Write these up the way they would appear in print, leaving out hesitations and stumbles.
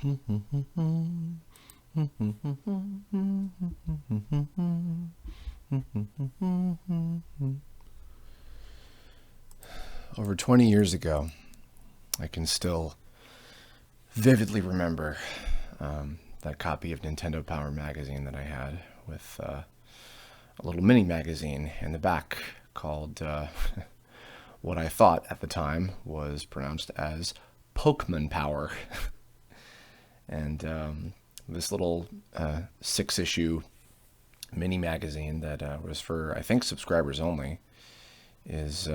Over 20 years ago, I can still vividly remember that copy of Nintendo Power magazine that I had with a little mini magazine in the back called what I thought at the time was pronounced as Pokémon Power. And this little 6-issue mini magazine that was for, I think, subscribers only was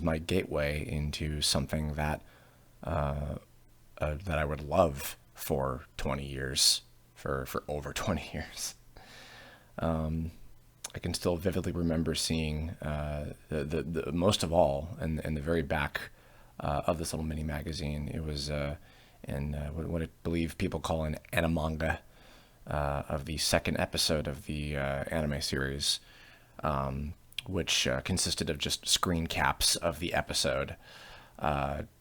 my gateway into something that that I would love for 20 years, for over 20 years. I can still vividly remember seeing the most of all in the very back of this little mini magazine. It was in what I believe people call an animanga of the second episode of the anime series, which consisted of just screen caps of the episode,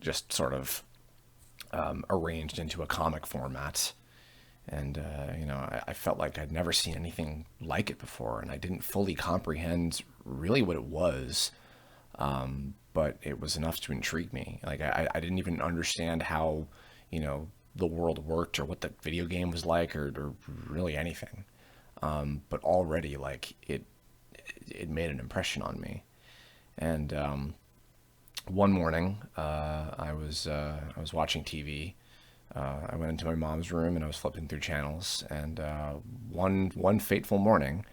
just sort of arranged into a comic format. And, I felt like I'd never seen anything like it before, and I didn't fully comprehend really what it was, but it was enough to intrigue me. Like, I didn't even understand how, the world worked or what the video game was like or really anything. But already, like, it made an impression on me. And one morning, I was watching TV. I went into my mom's room and I was flipping through channels. And one fateful morning,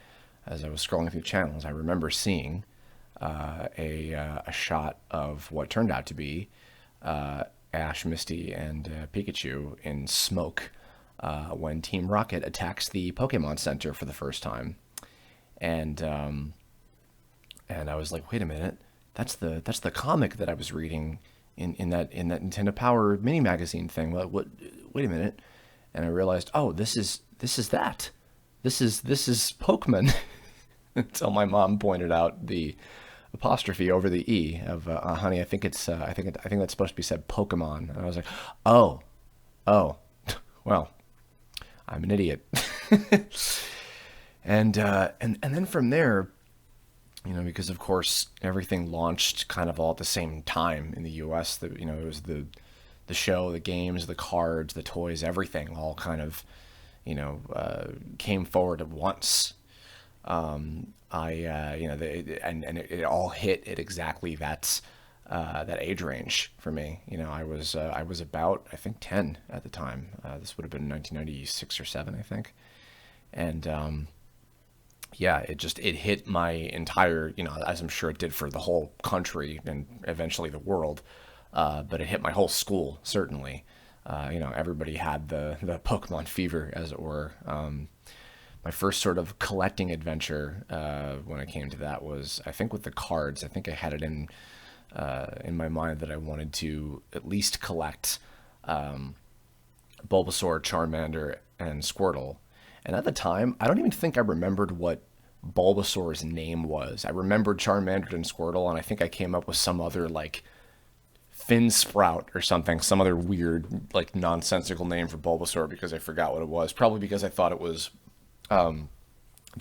as I was scrolling through channels, I remember seeing a shot of what turned out to be Ash, Misty, and Pikachu in smoke when Team Rocket attacks the Pokemon Center for the first time. And I was like, wait a minute, that's the comic that I was reading in that Nintendo Power mini magazine thing. What? Wait a minute, and I realized, oh, this is that. This is Pokemon. Until my mom pointed out the apostrophe over the e of honey. I think that's supposed to be said Pokemon. And I was like, oh, well, I'm an idiot. And then from there, because of course everything launched kind of all at the same time in the U.S. It was the show, the games, the cards, the toys, everything all kind of, came forward at once. It all hit at exactly that age range for me. I was about, I think, 10 at the time. This would have been 1996 or 7, I think. And it hit my entire, as I'm sure it did for the whole country and eventually the world. But it hit my whole school, certainly. Everybody had the Pokemon fever, as it were. My first sort of collecting adventure when it came to that was, I think, with the cards. I think I had it in my mind that I wanted to at least collect Bulbasaur, Charmander, and Squirtle. And at the time, I don't even think I remembered what Bulbasaur's name was. I remembered Charmander and Squirtle, and I think I came up with some other, like, Fin Sprout or something, some other weird, like, nonsensical name for Bulbasaur because I forgot what it was. Probably because I thought it was the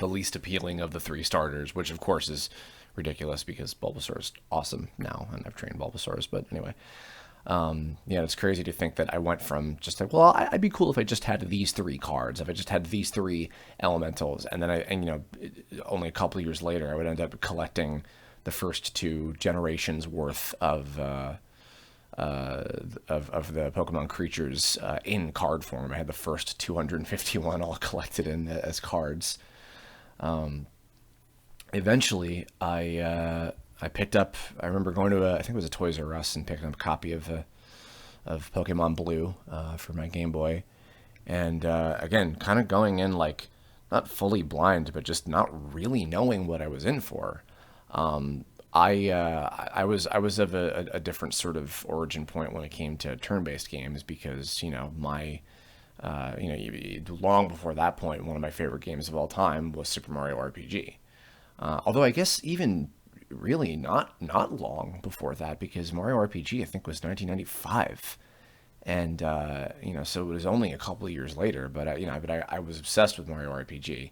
least appealing of the 3 starters, which of course is ridiculous because Bulbasaur is awesome now, and I've trained Bulbasaurs. But anyway, it's crazy to think that I went from just like, well, I'd be cool if I just had these 3 cards, if I just had these 3 elementals, and then only a couple of years later, I would end up collecting the first 2 generations worth of the Pokemon creatures in card form. I had the first 251 all collected in as cards. Eventually, I picked up. I remember going to I think it was a Toys R Us and picking up a copy of Pokemon Blue for my Game Boy, and again, kind of going in like not fully blind, but just not really knowing what I was in for. I was of a different sort of origin point when it came to turn-based games because my long before that point, one of my favorite games of all time was Super Mario RPG. Although I guess even really not long before that, because Mario RPG I think was 1995, And so it was only a couple of years later, but I was obsessed with Mario RPG.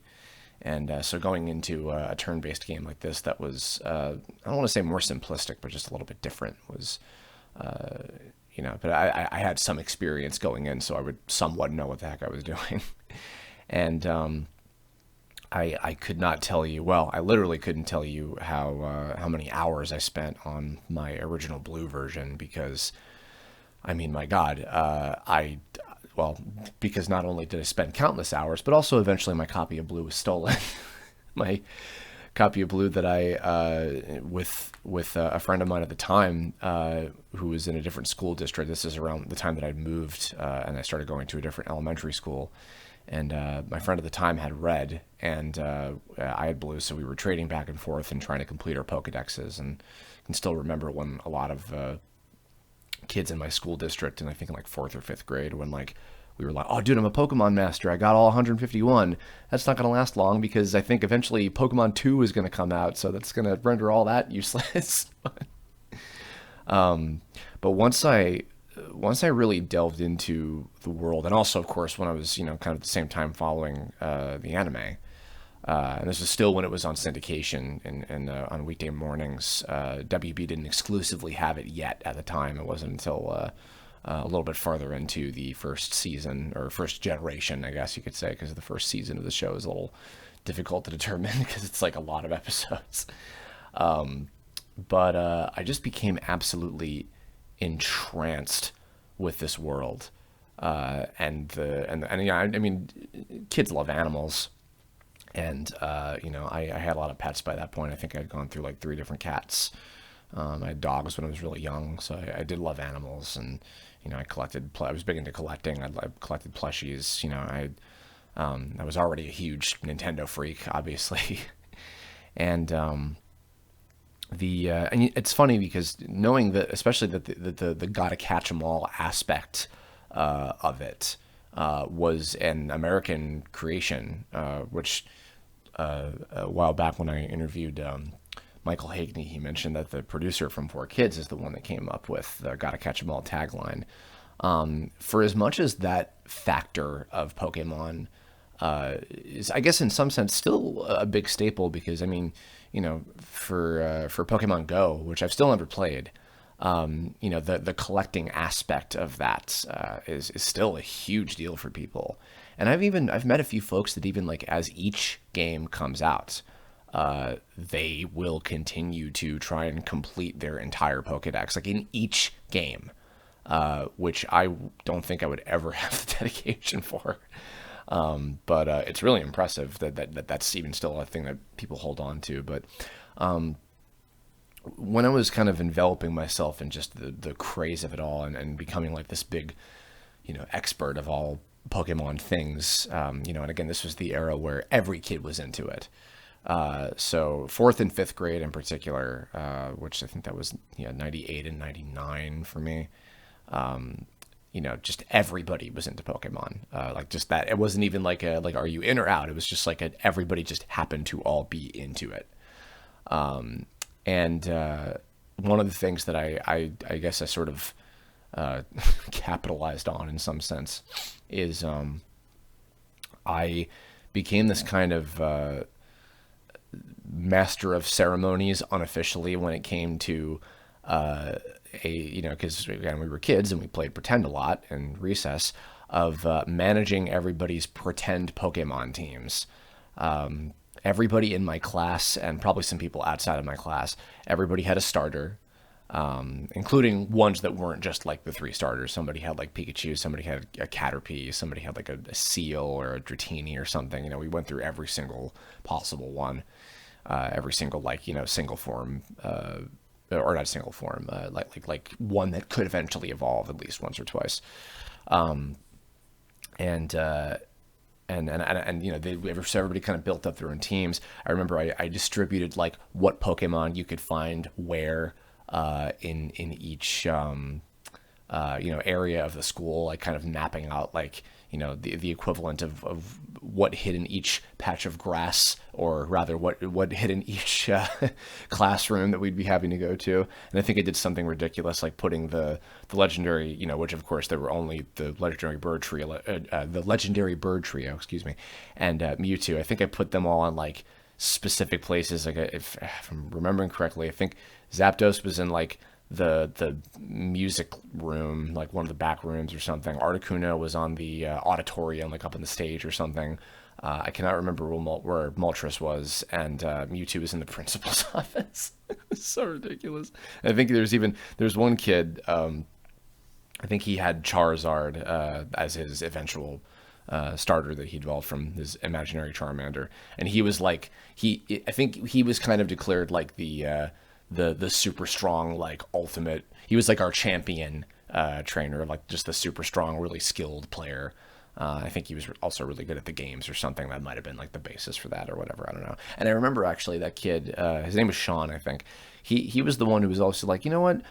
And so going into a turn-based game like this that was, I don't want to say more simplistic, but just a little bit different was, but I had some experience going in, so I would somewhat know what the heck I was doing. And I could not tell you, well, I literally couldn't tell you how many hours I spent on my original blue version because, I mean, my God, well, because not only did I spend countless hours, but also eventually my copy of Blue was stolen. My copy of Blue that I, with a friend of mine at the time, who was in a different school district. This is around the time that I'd moved, and I started going to a different elementary school. And my friend at the time had red, and I had blue, so we were trading back and forth and trying to complete our Pokedexes. And I can still remember when a lot of kids in my school district, and I think in like 4th or 5th grade, when like we were like, oh dude, I'm a Pokemon master, I got all 151. That's not going to last long because I think eventually Pokemon 2 is going to come out, so that's going to render all that useless. But once I really delved into the world, and also of course when I was kind of at the same time following the anime, and this was still when it was on syndication and on weekday mornings. WB didn't exclusively have it yet at the time. It wasn't until a little bit farther into the first season, or first generation, I guess you could say, because the first season of the show is a little difficult to determine because it's like a lot of episodes. But I just became absolutely entranced with this world, and yeah, I mean, kids love animals. And, I had a lot of pets by that point. I think I'd gone through like 3 different cats. I had dogs when I was really young, so I did love animals. And, I was big into collecting. I collected plushies. I was already a huge Nintendo freak, obviously. And and it's funny because knowing that, especially that the gotta catch 'em all aspect of it was an American creation, which a while back when I interviewed Michael Hagney, he mentioned that the producer from 4Kids is the one that came up with the "Gotta Catch 'Em All" tagline. For as much as that factor of Pokemon is, I guess, in some sense, still a big staple, because I mean, for Pokemon Go, which I've still never played. The collecting aspect of that is still a huge deal for people. And I've met a few folks that even like as each game comes out, they will continue to try and complete their entire Pokedex, like in each game, which I don't think I would ever have the dedication for. But it's really impressive that's even still a thing that people hold on to. But when I was kind of enveloping myself in just the craze of it all, and becoming like this big, expert of all Pokemon things, and again, this was the era where every kid was into it. So 4th and 5th grade in particular, which I think that was 98 and 99 for me. Just everybody was into Pokemon. Like just that, it wasn't even like are you in or out? It was just like everybody just happened to all be into it. And one of the things that I guess I sort of capitalized on in some sense is I became this kind of master of ceremonies unofficially when it came to because again, we were kids and we played pretend a lot in recess, of managing everybody's pretend Pokemon teams. Everybody in my class, and probably some people outside of my class, everybody had a starter, including ones that weren't just like the 3 starters. Somebody had like Pikachu, somebody had a Caterpie, somebody had like a Seal or a Dratini or something. We went through every single possible one, every single single form, or not single form, like one that could eventually evolve at least once or twice. So everybody kind of built up their own teams. I remember I distributed like what Pokemon you could find where in each area of the school, like kind of mapping out like, the equivalent of what hid in each patch of grass, or rather what hid in each classroom that we'd be having to go to. And I think I did something ridiculous like putting the legendary, which of course there were only the legendary bird trio, excuse me, and Mewtwo. I think I put them all on like specific places. Like if I'm remembering correctly, I think Zapdos was in like the music room, like one of the back rooms or something. Articuno was on the auditorium, like up on the stage or something. I cannot remember where Moltres was, and Mewtwo was in the principal's office. It's so ridiculous. I think there's one kid. I think he had Charizard as his eventual starter that he developed from his imaginary Charmander, and he was like I think he was kind of declared like the super strong, like ultimate. He was like our champion trainer, like just the super strong, really skilled player. I think he was also really good at the games or something. That might have been like the basis for that or whatever. I don't know. And I remember actually that kid, his name was Sean, I think. He was the one who was also like, you know what?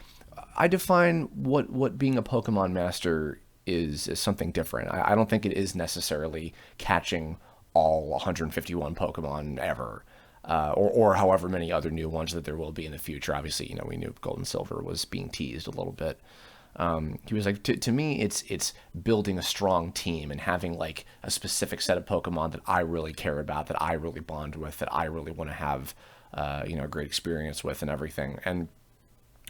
I define what being a Pokemon master is something different. I don't think it is necessarily catching all 151 Pokemon ever. Or however many other new ones that there will be in the future. Obviously, we knew Gold and Silver was being teased a little bit. He was like, to me, it's building a strong team and having like a specific set of Pokemon that I really care about, that I really bond with, that I really want to have, a great experience with and everything. And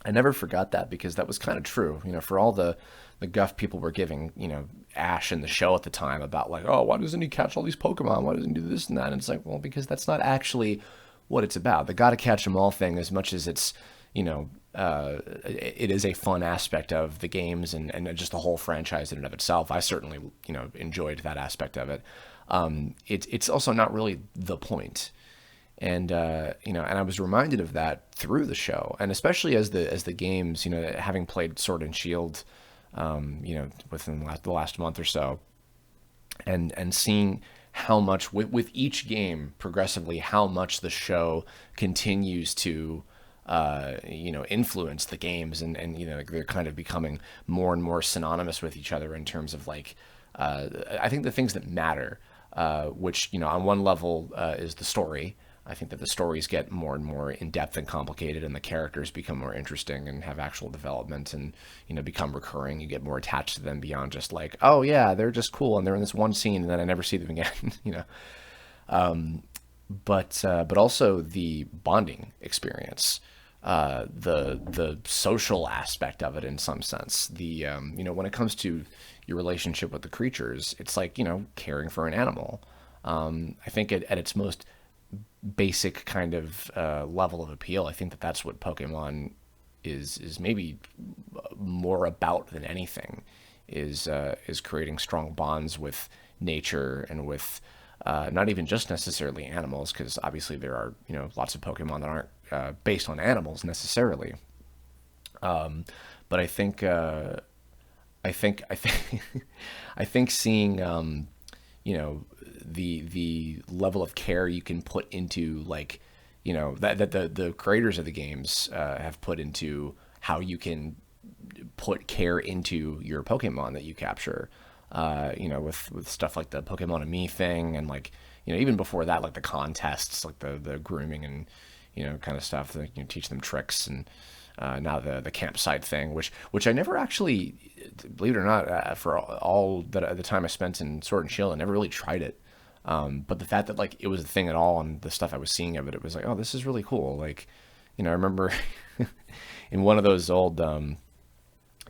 I never forgot that, because that was kind of true, for all the guff people were giving, Ash in the show at the time about like, oh, why doesn't he catch all these Pokemon? Why doesn't he do this and that? And it's like, well, because that's not actually what it's about. The gotta catch them all thing, as much as it's, it is a fun aspect of the games and just the whole franchise in and of itself. I certainly, enjoyed that aspect of it. It's also not really the point. And and I was reminded of that through the show, and especially as the games, having played Sword and Shield, within the last month or so, and seeing how much with each game progressively, how much the show continues to influence the games, and they're kind of becoming more and more synonymous with each other in terms of like I think the things that matter, which on one level is the story. I think that the stories get more and more in-depth and complicated, and the characters become more interesting and have actual development and, become recurring. You get more attached to them beyond just like, oh yeah, they're just cool and they're in this one scene and then I never see them again, But also the bonding experience, the social aspect of it in some sense. When it comes to your relationship with the creatures, it's like, caring for an animal. I think at its most basic kind of level of appeal, I think that that's what Pokemon is maybe more about than anything, is creating strong bonds with nature and with not even just necessarily animals, because obviously there are lots of Pokemon that aren't based on animals necessarily. But I think I think seeing the level of care you can put into like that the creators of the games have put into how you can put care into your Pokemon that you capture, with stuff like the Pokemon and Me thing, and like even before that, like the contests, like the grooming and kind of stuff that teach them tricks, and now the campsite thing, which I never actually, believe it or not, for all the time I spent in Sword and Shield, I never really tried it. But the fact that like it was a thing at all, and the stuff I was seeing of it, it was like, oh, this is really cool. Like, I remember in one of those old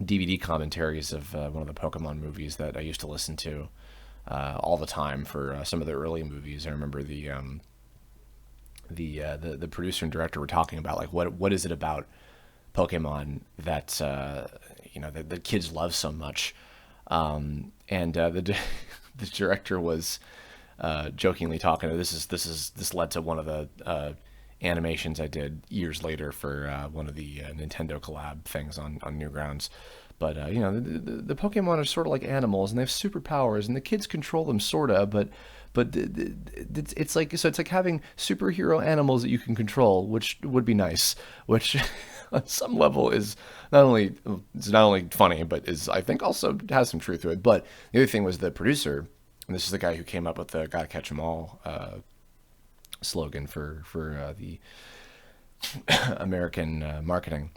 DVD commentaries of one of the Pokemon movies that I used to listen to all the time for some of the early movies. I remember the producer and director were talking about like what is it about Pokemon that that the kids love so much, and the director was jokingly talking. This led to one of the animations I did years later for one of the Nintendo collab things on Newgrounds. But the Pokemon are sort of like animals, and they have superpowers, and the kids control them sorta, but it's like, so it's like having superhero animals that you can control, which would be nice, which on some level is not only funny, but is, I think, also has some truth to it. But the other thing was the producer, and this is the guy who came up with the "Gotta Catch 'Em All" slogan for the American marketing.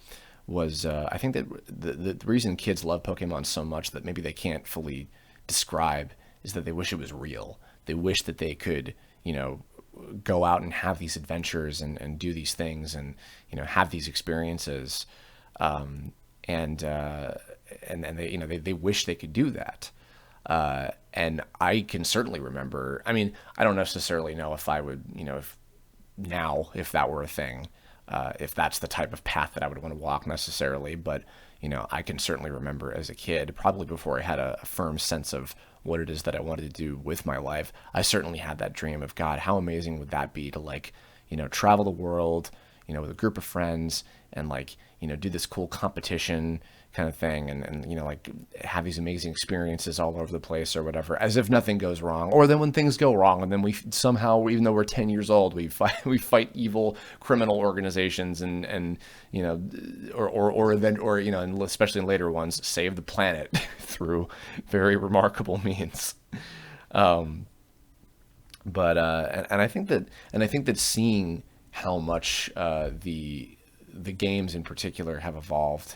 Was I think that the reason kids love Pokemon so much that maybe they can't fully describe is that they wish it was real. They wish that they could, go out and have these adventures and do these things and, have these experiences. And they, they wish they could do that. And I can certainly remember, I mean, I don't necessarily know if I would, if that were a thing, if that's the type of path that I would want to walk necessarily. But, I can certainly remember as a kid, probably before I had a firm sense of what it is that I wanted to do with my life, I certainly had that dream of, God, how amazing would that be to, like, travel the world, with a group of friends and, like, do this cool competition kind of thing and like have these amazing experiences all over the place or whatever, as if nothing goes wrong. Or then when things go wrong and then we somehow, even though we're 10 years old, we fight evil criminal organizations and and especially in later ones, save the planet through very remarkable means. And I think that seeing how much the games in particular have evolved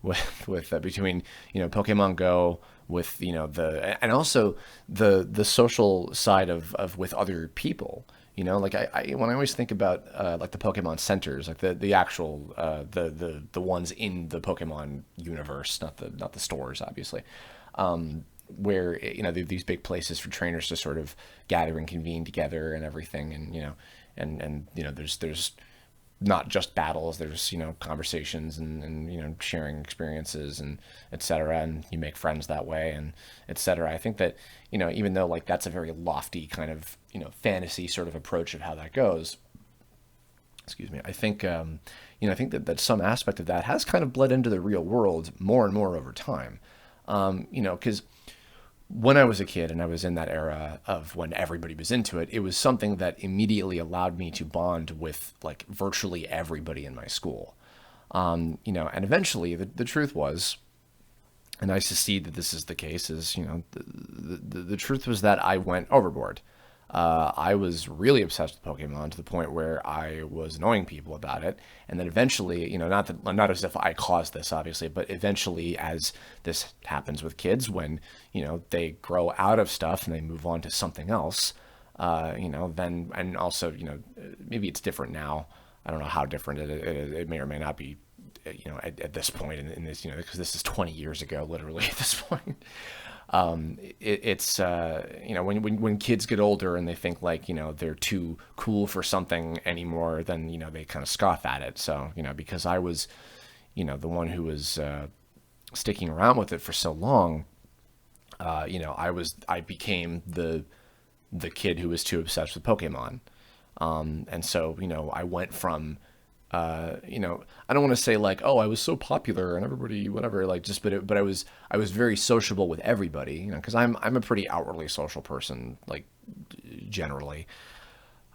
with between Pokemon Go, with and also the social side of with other people. Like when I always think about like the Pokemon centers, like the actual the ones in the Pokemon universe, not the stores, obviously, where these big places for trainers to sort of gather and convene together and everything, and there's not just battles, there's conversations and sharing experiences and etc., and you make friends that way and etc. I think that even though like that's a very lofty kind of fantasy sort of approach of how that goes, excuse me, I think I think that some aspect of that has kind of bled into the real world more and more over time. Because when I was a kid and I was in that era of when everybody was into it, it was something that immediately allowed me to bond with like virtually everybody in my school. And eventually the truth was, and I succeed that this is the case, is, the truth was that I went overboard. I was really obsessed with Pokemon to the point where I was annoying people about it, and then eventually, not as if I caused this, obviously, but eventually, as this happens with kids, when they grow out of stuff and they move on to something else, then, and also, maybe it's different now. I don't know how different it may or may not be, at this point in this, because this is 20 years ago, literally at this point. It's when kids get older and they think like they're too cool for something anymore, then they kind of scoff at it. So because I was the one who was sticking around with it for so long, I became the kid who was too obsessed with Pokemon, and so I went from I don't want to say like, oh, I was so popular and everybody, whatever, like just, but I was very sociable with everybody, because I'm a pretty outwardly social person, like generally.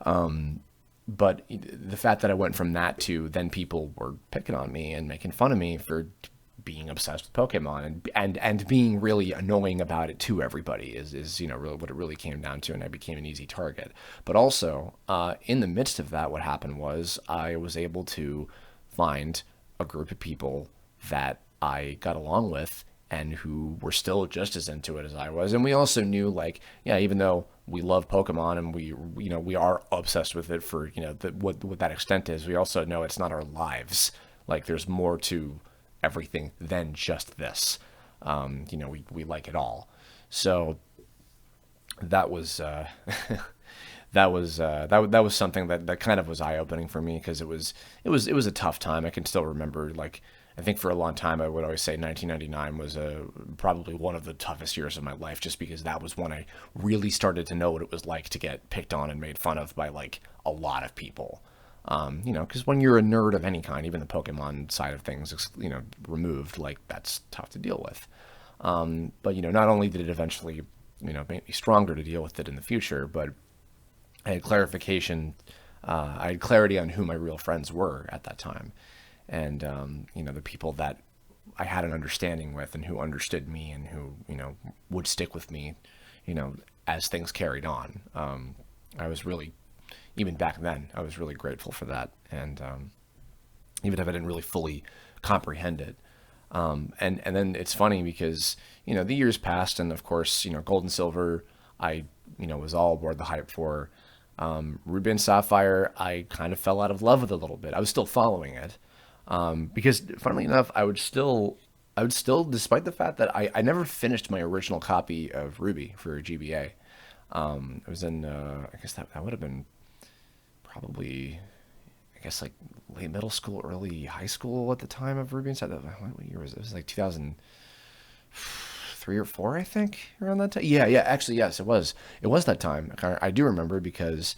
But the fact that I went from that to then people were picking on me and making fun of me for being obsessed with Pokemon and being really annoying about it to everybody is really what it really came down to, and I became an easy target. But also, in the midst of that, what happened was I was able to find a group of people that I got along with and who were still just as into it as I was. And we also knew, like, yeah, even though we love Pokemon and we are obsessed with it for what that extent is, we also know it's not our lives. Like, there's more to everything than just this. We like it all. So that was that was something that kind of was eye opening for me, because it was a tough time. I can still remember, like, I think for a long time I would always say 1999 was probably one of the toughest years of my life, just because that was when I really started to know what it was like to get picked on and made fun of by like a lot of people. Because when you're a nerd of any kind, even the Pokemon side of things, removed, like that's tough to deal with. But not only did it eventually, made me stronger to deal with it in the future. But I had clarification. I had clarity on who my real friends were at that time, and the people that I had an understanding with, and who understood me, and who would stick with me, as things carried on. I was really, even back then, I was really grateful for that, and even if I didn't really fully comprehend it. And then it's funny because the years passed, and of course Gold and Silver, I was all aboard the hype for. Ruby and Sapphire, I kind of fell out of love with a little bit. I was still following it, because funnily enough, I would still, despite the fact that I never finished my original copy of Ruby for GBA. It was in, I guess that would have been probably, I guess, like late middle school, early high school at the time of Ruby and Sapphire. What year was it? It was like 2003 or four, I think, around that time. Yeah, actually, yes, it was. It was that time. I do remember because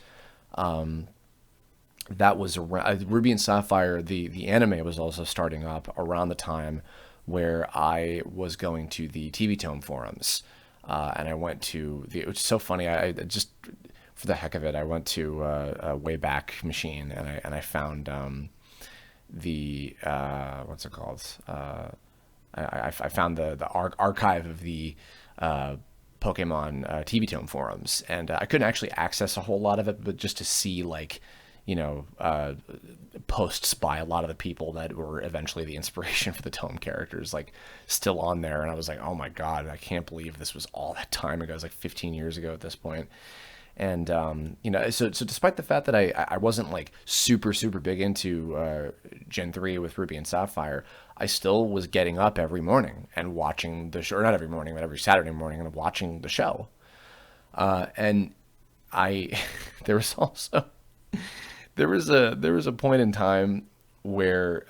that was around Ruby and Sapphire. The anime was also starting up around the time where I was going to the TV Tome forums, and I went to it was so funny. I just, for the heck of it, I went to a Wayback Machine, and I found the what's it called? I found the archive of the Pokemon TV Tome forums, and I couldn't actually access a whole lot of it, but just to see like posts by a lot of the people that were eventually the inspiration for the Tome characters, like still on there. And I was like, oh my God, I can't believe this was all that time ago. It was like 15 years ago at this point. And, so despite the fact that I wasn't like super, super big into Gen 3 with Ruby and Sapphire, I still was getting up every morning and watching the show, or not every morning, but every Saturday morning, and watching the show. And there was also, there was a point in time where,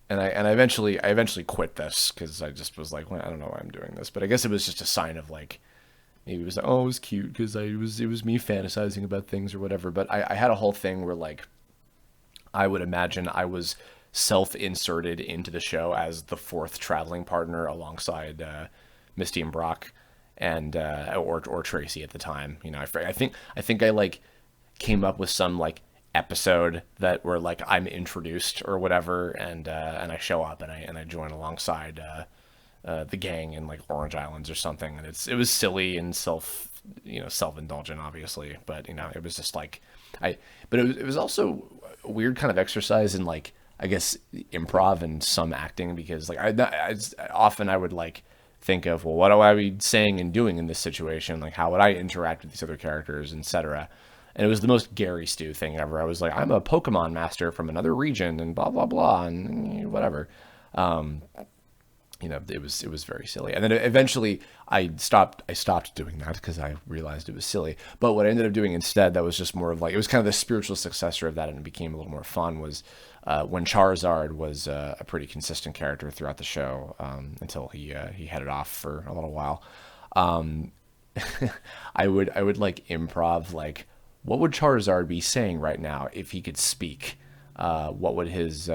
and I eventually quit this because I just was like, well, I don't know why I'm doing this, but I guess it was just a sign of like, maybe it was like, oh, it was cute because it was me fantasizing about things or whatever. But I had a whole thing where like, I would imagine I was self-inserted into the show as the fourth traveling partner alongside Misty and Brock, and or Tracy at the time. I think I like came up with some like episode that where like I'm introduced or whatever, and I show up and I join alongside the gang in like Orange Islands or something, and it was silly and self-indulgent, obviously, but it was just like but it was also a weird kind of exercise in like, I guess, improv and some acting, because like I would like think of, well, what do I be saying and doing in this situation, like how would I interact with these other characters, etc. And it was the most Gary Stu thing ever. I was like, I'm a Pokemon master from another region and blah blah blah and whatever. It was very silly. And then eventually I stopped doing that because I realized it was silly. But what I ended up doing instead, that was just more of like, it was kind of the spiritual successor of that, and it became a little more fun, was when Charizard was a pretty consistent character throughout the show, until he headed off for a little while. I would like improv like, what would Charizard be saying right now if he could speak? What would his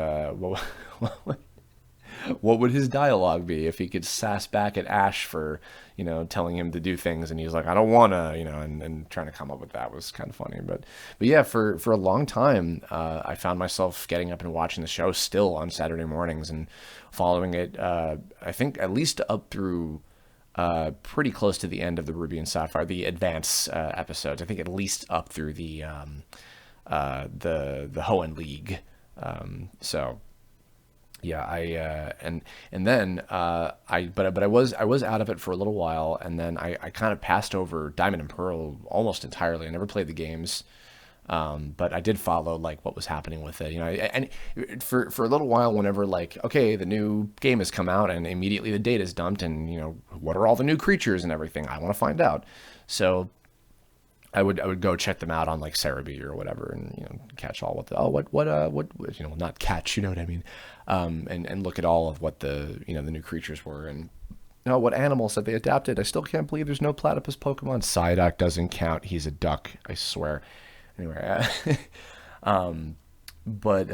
what would his dialogue be if he could sass back at Ash for telling him to do things, and he's like, I don't wanna, and trying to come up with that was kind of funny. But yeah, for a long time, I found myself getting up and watching the show still on Saturday mornings and following it. I think at least up through pretty close to the end of the Ruby and Sapphire, the advance episodes. I think at least up through the Hoenn League. So yeah, and then but I was out of it for a little while, and then I kind of passed over Diamond and Pearl almost entirely. I never played the games. But I did follow like what was happening with it, and for a little while, whenever like, okay, the new game has come out and immediately the data is dumped, and what are all the new creatures and everything, I want to find out. So I would go check them out on like Cerebi or whatever, and catch all what not catch, you know what I mean, and look at all of what the the new creatures were, and what animals that they adapted. I still can't believe there's no platypus Pokemon. Psyduck doesn't count. He's a duck, I swear. Anyway, but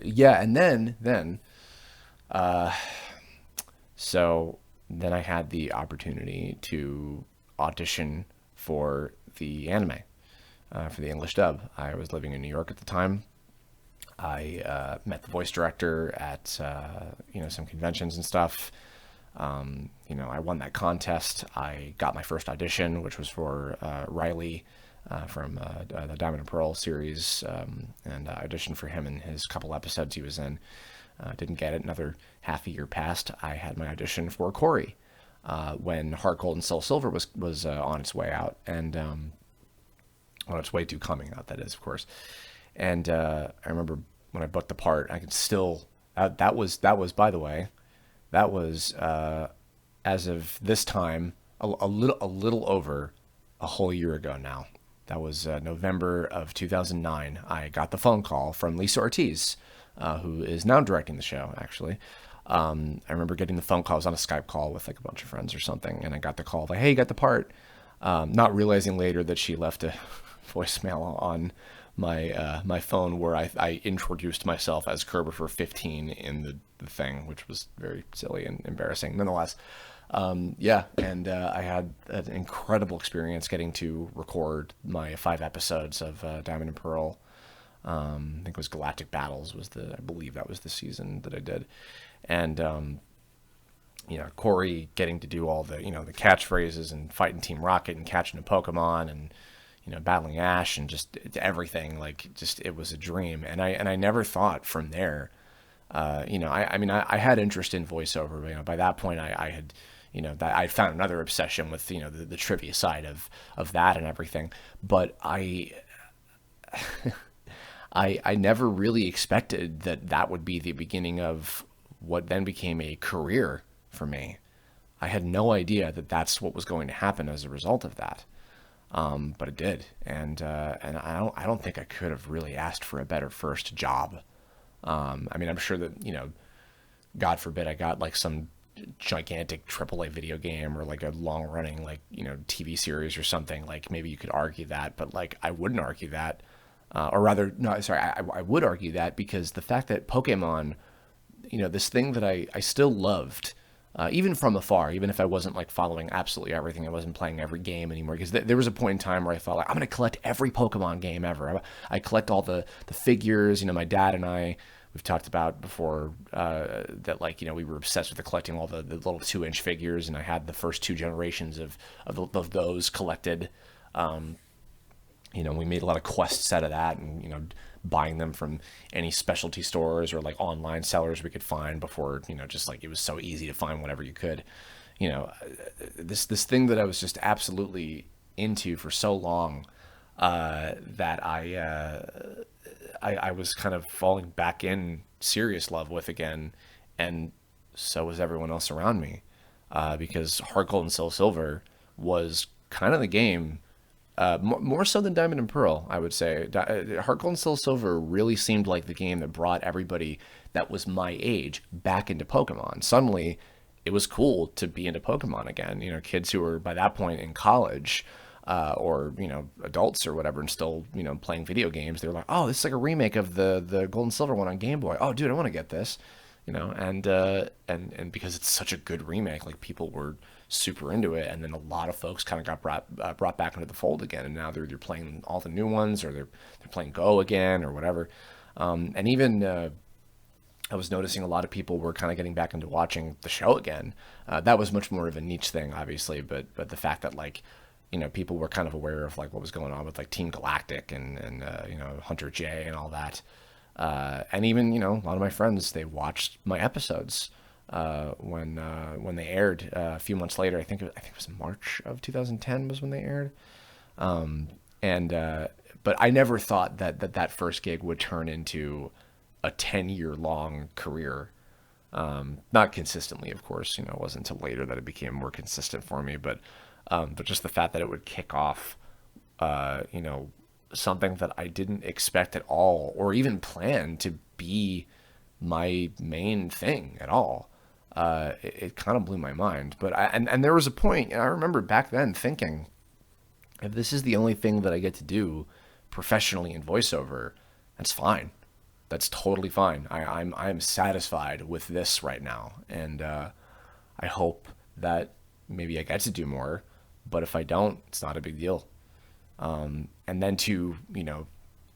yeah, and then so then I had the opportunity to audition for the anime, for the English dub. I was living in New York at the time. I met the voice director at some conventions and stuff. I won that contest. I got my first audition, which was for Riley from the Diamond and Pearl series, and I auditioned for him in his couple episodes he was in. Didn't get it. Another half a year passed. I had my audition for Corey when Heart Gold and Soul Silver was on its way out, and on its way to coming out, that is, of course. And I remember when I booked the part, I could still that was by the way, that was as of this time a little over a whole year ago now. That was November of 2009. I got the phone call from Lisa Ortiz, who is now directing the show, actually. I remember getting the phone call. I was on a Skype call with like a bunch of friends or something, and I got the call like, "Hey, you got the part." Not realizing later that she left a voicemail on my phone where I introduced myself as Kerber for 15 in the thing, which was very silly and embarrassing. Nonetheless, I had an incredible experience getting to record my 5 episodes of Diamond and Pearl. I think it was Galactic Battles I believe that was the season that I did. And, Corey getting to do all the catchphrases and fighting Team Rocket and catching a Pokemon and, battling Ash and just everything, like, just, it was a dream. And I never thought from there, I had interest in voiceover, but, by that point I had, that I found another obsession with, the trivia side of that and everything. But I never really expected that would be the beginning of what then became a career for me. I had no idea that that's what was going to happen as a result of that. But it did. And I don't think I could have really asked for a better first job. I'm sure that, God forbid I got like some gigantic AAA video game or like a long running, like, TV series or something, like maybe you could argue that, but like, I wouldn't argue that. Or rather, no, sorry, I would argue that because the fact that Pokemon, this thing that I still loved, even from afar, even if I wasn't like following absolutely everything, I wasn't playing every game anymore, because there was a point in time where I thought like, I'm going to collect every Pokemon game ever. I collect all the figures. My dad and I, we've talked about before that, like, we were obsessed with collecting all the little 2-inch figures, and I had the first 2 generations of those collected. We made a lot of quests out of that, and, buying them from any specialty stores or like online sellers we could find before, just like it was so easy to find whatever you could. This thing that I was just absolutely into for so long, that I was kind of falling back in serious love with again, and so was everyone else around me, because Heart Gold and Soul Silver was kind of the game. More so than Diamond and Pearl, I would say. Heart Gold and Soul Silver really seemed like the game that brought everybody that was my age back into Pokemon. Suddenly, it was cool to be into Pokemon again. Kids who were by that point in college, or adults or whatever, and still playing video games. They're like, oh, this is like a remake of the Gold and Silver one on Game Boy. Oh, dude, I want to get this. And because it's such a good remake, like people were super into it, and then a lot of folks kind of got brought back into the fold again, and now they're playing all the new ones, or they're playing Go again or whatever. And even I was noticing a lot of people were kind of getting back into watching the show again. That was much more of a niche thing, obviously, but the fact that like people were kind of aware of like what was going on with like Team Galactic and Hunter J and all that. And even, a lot of my friends, they watched my episodes when they aired a few months later. I think it was March of 2010 was when they aired. But I never thought that first gig would turn into a 10-year long career. Not consistently, of course. It wasn't until later that it became more consistent for me. But just the fact that it would kick off, something that I didn't expect at all, or even plan to be my main thing at all. It kind of blew my mind. But and there was a point, and I remember back then thinking, if this is the only thing that I get to do professionally in voiceover, that's fine. That's totally fine. I'm satisfied with this right now, and I hope that maybe I get to do more. but if I don't, it's not a big deal. And then to,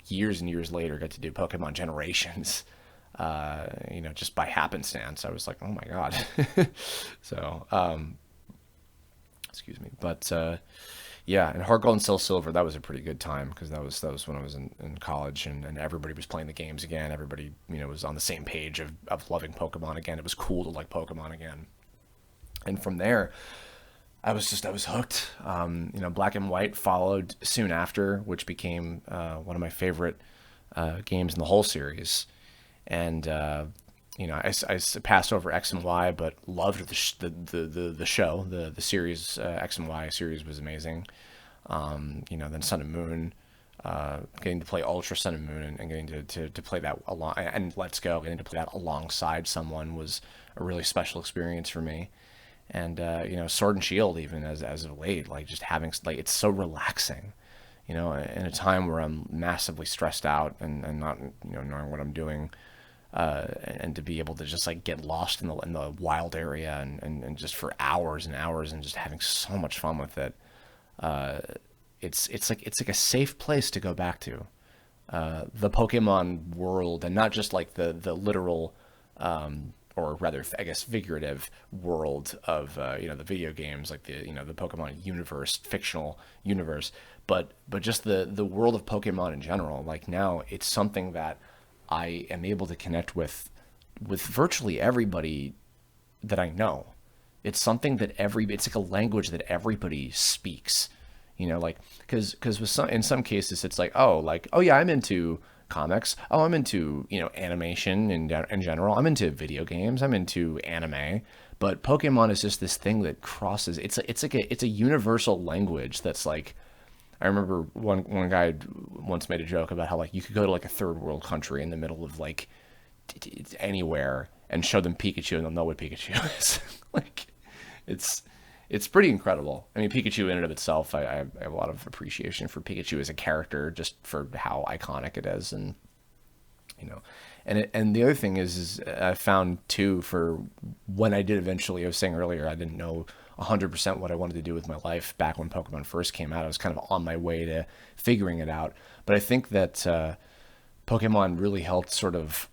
years and years later, get to do Pokemon Generations, just by happenstance. I was like, oh my God. So, excuse me. But yeah, and Heart Gold and Soul Silver, that was a pretty good time because that was when I was in college, and everybody was playing the games again. Everybody, was on the same page of loving Pokemon again. It was cool to like Pokemon again. And from there, I was hooked. Black and White followed soon after, which became one of my favorite games in the whole series. And I passed over X and Y, but loved the show, the series. X and Y series was amazing. Then Sun and Moon, getting to play Ultra Sun and Moon, and getting to play that along, and Let's Go, getting to play that alongside someone was a really special experience for me. And Sword and Shield, even as of late, like just having, like, it's so relaxing, in a time where I'm massively stressed out and not knowing what I'm doing, and to be able to just like get lost in the wild area and just for hours and hours and just having so much fun with it. It's like a safe place to go back to, the Pokemon world, and not just like the literal, or rather, I guess, figurative world of the video games, like the Pokemon universe, fictional universe, but just the world of Pokemon in general. Like, now it's something that I am able to connect with virtually everybody that I know. It's something that it's like a language that everybody speaks. Like, because in some cases it's like, oh yeah, I'm into comics. Oh, I'm into, animation in general. I'm into video games. I'm into anime. But Pokemon is just this thing that crosses. It's a universal language that's like, I remember one guy once made a joke about how, like, you could go to like a third world country in the middle of like anywhere and show them Pikachu and they'll know what Pikachu is. Like, it's pretty incredible. I mean, Pikachu in and of itself, I have a lot of appreciation for Pikachu as a character, just for how iconic it is. And, and the other thing is I found too, for when I did eventually, I was saying earlier, I didn't know 100% what I wanted to do with my life back when Pokemon first came out. I was kind of on my way to figuring it out. But I think that Pokemon really helped sort of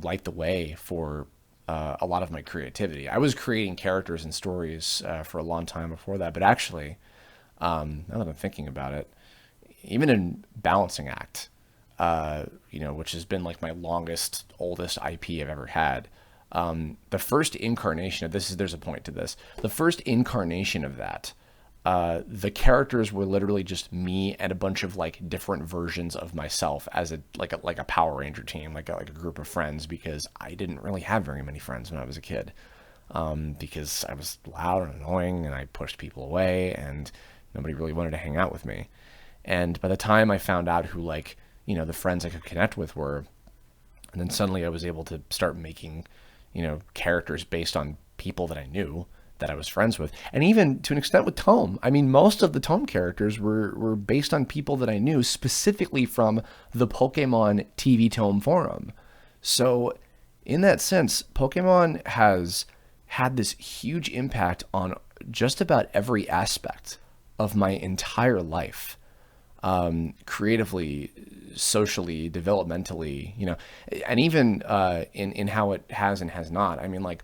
light the way for a lot of my creativity. I was creating characters and stories for a long time before that, but actually, now that I'm thinking about it, even in Balancing Act, which has been like my oldest IP I've ever had, the first incarnation of this there's a point to this. The first incarnation of that, the characters were literally just me and a bunch of like different versions of myself as a Power Ranger team, like a group of friends, because I didn't really have very many friends when I was a kid, because I was loud and annoying and I pushed people away and nobody really wanted to hang out with me. And by the time I found out who, like, the friends I could connect with were, and then suddenly I was able to start making, characters based on people that I knew, that I was friends with, and even to an extent with Tome. I mean, most of the Tome characters were based on people that I knew, specifically from the Pokemon TV Tome forum. So in that sense, Pokemon has had this huge impact on just about every aspect of my entire life, creatively, socially, developmentally, and even in how it has and has not. I mean, like,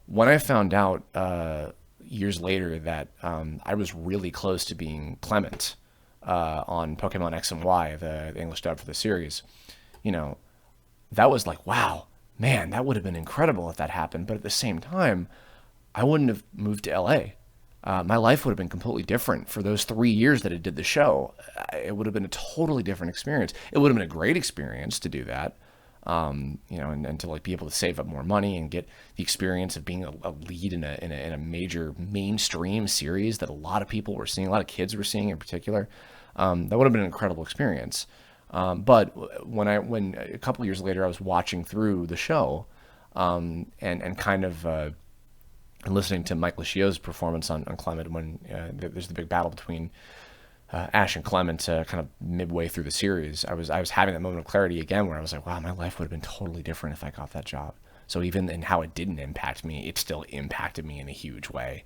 when I found out years later that I was really close to being Clement on Pokemon X and Y, the English dub for the series, that was like, wow, man, that would have been incredible if that happened. But at the same time, I wouldn't have moved to LA. My life would have been completely different for those 3 years that I did the show. It would have been a totally different experience. It would have been a great experience to do that. And to like be able to save up more money and get the experience of being a lead in a major mainstream series that a lot of people were seeing, a lot of kids were seeing in particular. That would have been an incredible experience. But when a couple of years later, I was watching through the show, and kind of listening to Mike Luccio's performance on Clement when there's the big battle between Ash and Clement, kind of midway through the series, I was having that moment of clarity again, where I was like, wow, my life would have been totally different if I got that job. So even in how it didn't impact me, it still impacted me in a huge way.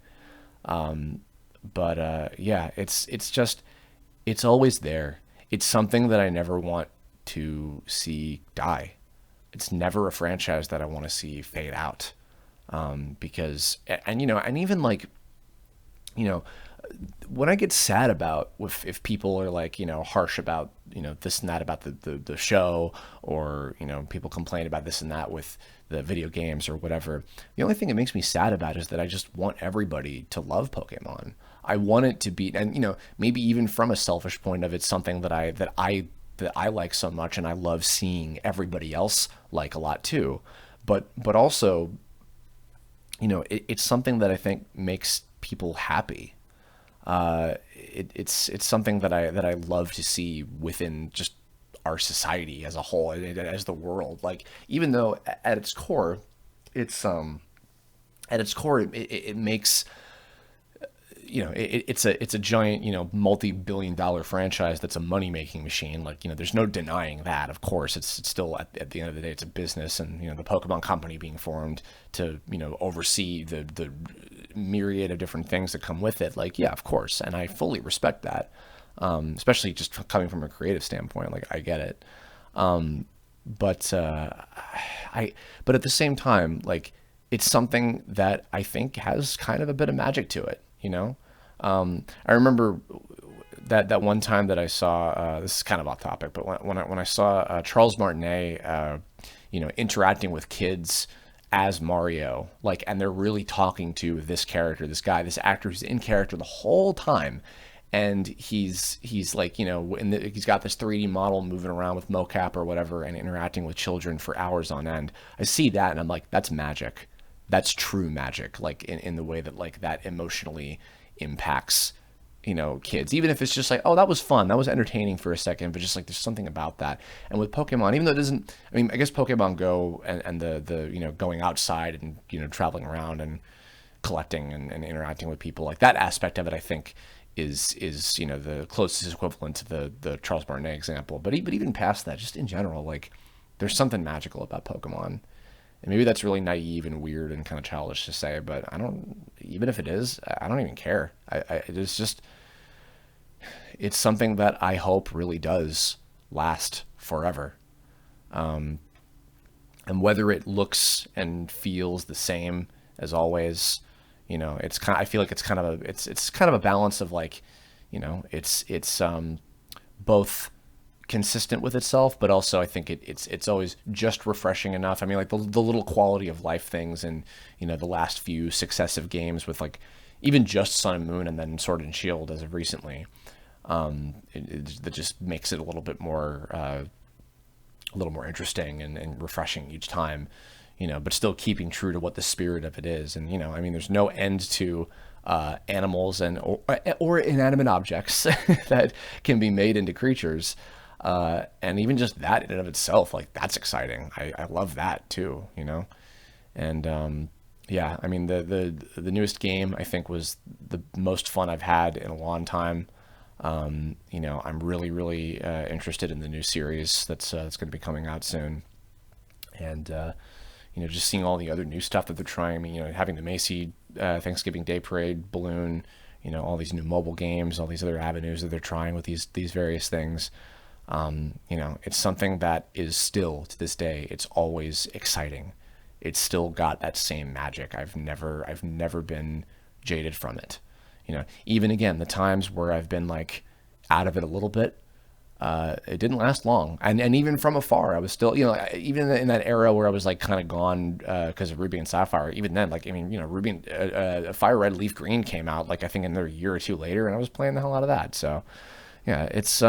But yeah, it's just it's always there. It's something that I never want to see die. It's never a franchise that I want to see fade out. Because and you know, and even like, you know, when I get sad about if people are like, you know, harsh about, you know, this and that about the show, or, you know, people complain about this and that with the video games or whatever, the only thing it makes me sad about is that I just want everybody to love Pokemon. I want it to be, and you know, maybe even from a selfish point of it's something that I like so much, and I love seeing everybody else like a lot too. But also, you know, it's something that I think makes people happy. It's something that I love to see within just our society as a whole, as the world. Like, even though at its core, it's at its core it makes, you know, it's a giant, you know, multi-billion-dollar franchise that's a money-making machine. Like, you know, there's no denying that. Of course, it's still at the end of the day, it's a business, and you know, the Pokemon Company being formed to, you know, oversee the myriad of different things that come with it. Like, yeah, of course, and I fully respect that. Especially just coming from a creative standpoint, like I get it. But I but at the same time, like, it's something that I think has kind of a bit of magic to it, you know. I remember that one time that I saw, this is kind of off topic, but when I saw Charles Martinet, you know, interacting with kids as Mario, like, and they're really talking to this character, this guy, this actor who's in character the whole time, and he's like, you know, he's got this 3D model moving around with mocap or whatever, and interacting with children for hours on end. I see that and I'm like, that's magic. That's true magic. Like, in the way that, like, that emotionally impacts, you know, kids. Even if it's just like, oh, that was fun, that was entertaining for a second, but just like there's something about that. And with Pokemon, even though it doesn't, I mean, I guess Pokemon Go and the you know, going outside and, you know, traveling around and collecting and interacting with people, like that aspect of it, I think is, you know, the closest equivalent to the Charles Martinet example. But even past that, just in general, like, there's something magical about Pokemon. And maybe that's really naive and weird and kind of childish to say, but I don't, even if it is, I don't even care. It's just, it's something that I hope really does last forever. And whether it looks and feels the same as always, you know, it's kind of, I feel like it's kind of it's kind of a balance of, like, you know, it's both consistent with itself, but also I think it's always just refreshing enough. I mean, like the little quality of life things, and you know, the last few successive games with, like, even just Sun and Moon and then Sword and Shield as of recently, that just makes it a little more interesting and refreshing each time, you know, but still keeping true to what the spirit of it is. And, you know, I mean, there's no end to animals or inanimate objects that can be made into creatures. And even just that in and of itself, like, that's exciting. I love that too, you know? And, yeah, I mean, the newest game I think was the most fun I've had in a long time. You know, I'm really interested in the new series that's going to be coming out soon. And, you know, just seeing all the other new stuff that they're trying. I mean, you know, having the Macy Thanksgiving Day Parade balloon, you know, all these new mobile games, all these other avenues that they're trying with these various things. You know, it's something that is still, to this day, it's always exciting. It's still got that same magic. I've never been jaded from it. You know, even again, the times where I've been, like, out of it a little bit, it didn't last long. And even from afar, I was still, you know, even in that era where I was, like, kind of gone because of Ruby and Sapphire. Even then, like, I mean, you know, Ruby and Fire Red, Leaf Green came out, like, I think another year or two later, and I was playing the hell out of that. So, yeah, it's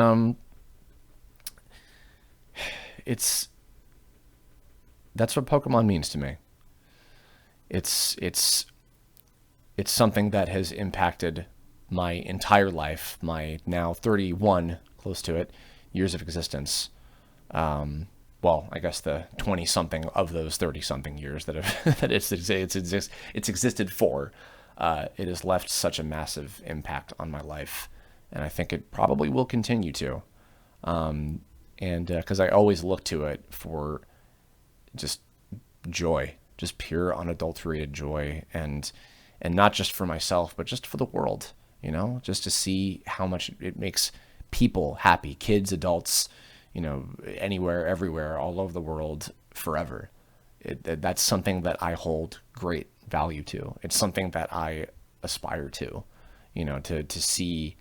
that's what Pokemon means to me. It's something that has impacted my entire life, my now 31, close to it, years of existence. Well, I guess the 20 something of those 30 something years that have that it's existed for. It has left such a massive impact on my life, and I think it probably will continue to. And because I always look to it for just joy, just pure unadulterated joy, and not just for myself, but just for the world. you know, just to see how much it makes people happy, kids, adults, you know, anywhere, everywhere, all over the world, forever. That's something that I hold great value to. It's something that I aspire to, you know, to see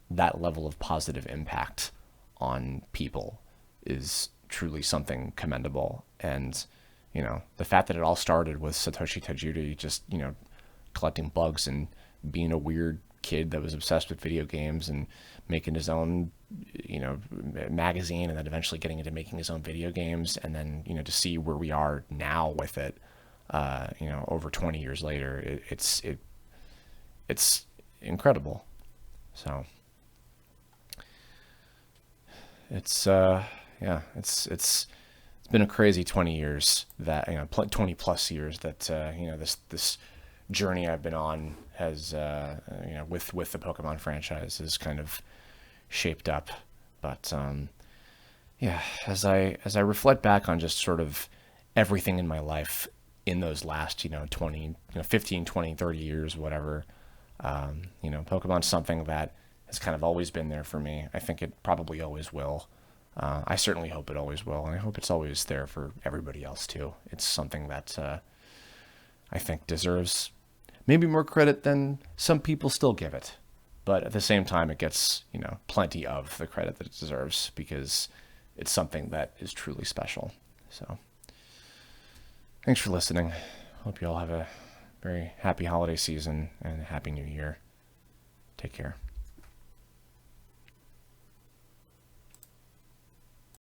that level of positive impact on people is truly something commendable. And, you know, the fact that it all started with Satoshi Tajiri just, you know, collecting bugs and being a weird kid that was obsessed with video games and making his own, you know, magazine, and then eventually getting into making his own video games. And then, you know, to see where we are now with it, you know, over 20 years later, it's incredible. So it's, yeah, it's been a crazy 20 years that, you know, 20 plus years that, you know, this journey I've been on has, you know, with the Pokemon franchise has kind of shaped up. But, yeah, as I reflect back on just sort of everything in my life in those last, you know, 20, you know, 15, 20, 30 years, whatever, you know, Pokemon's something that has kind of always been there for me. I think it probably always will. I certainly hope it always will, and I hope it's always there for everybody else too. It's something that, I think deserves maybe more credit than some people still give it. But at the same time, it gets, you know, plenty of the credit that it deserves because it's something that is truly special. So thanks for listening. Hope you all have a very happy holiday season and a happy new year. Take care.